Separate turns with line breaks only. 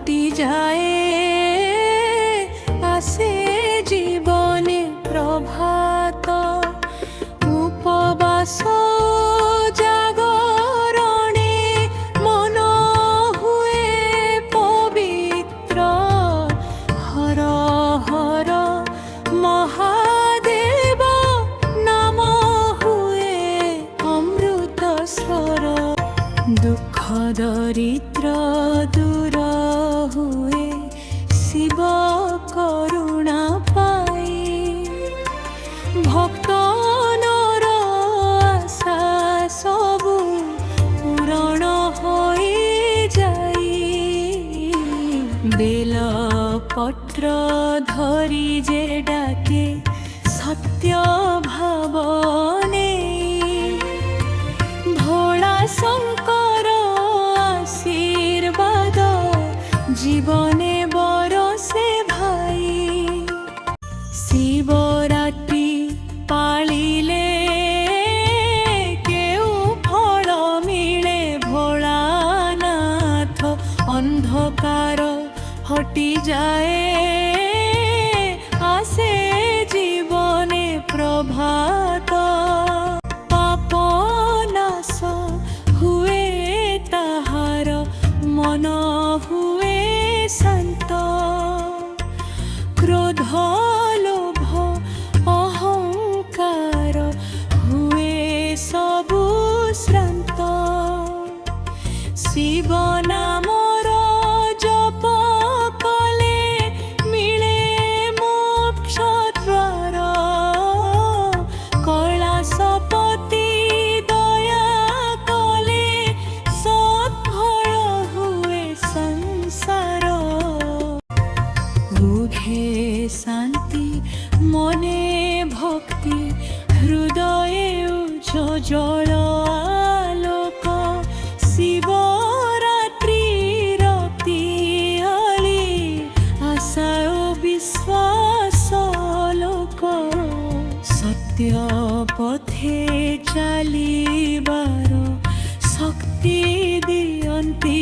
ঘটি যায় আসে জীবনে প্রভাত উপবাস জাগরণে মন হুয়ে পবিত্র হর হর মহাদেব নাম হুয়ে অমৃত স্বর দুঃখ দরিদ্র দূর হুয়ে শিব করুণা পাই ভক্ত নর আশা সবু পূরণ হয়ে যাই বেল পত্র ধরি যে ডাকে সত্য ভাবনে ভোলা শঙ্কর আশীর্বাদ জীবনে বরসে ভাই শিবরাত্রি পালিলে কেউ ফল মিলে ভোলানাথ অন্ধকার হটি যায় আসে জীবনে প্রভাত পাপ নাশ হুয়ে তাহার মন হুয়ে শান্ত ক্রোধ লোভ অহংকার হুয়ে সবু শ্রান্ত শিব নামর জপ কলে মিলে মোক্ষ দ্বার কৈলাসপতি দয়া কলে সৎফল হুয়ে সংসার মুখে শান্তি মনে ভক্তি হৃদয়ে উজ্জ্বল আলোক শিবরাত্রির পিয়ালি আশা ও বিশ্বাস লোক সত্য পথে চালিবার শক্তি দিয়ন্তি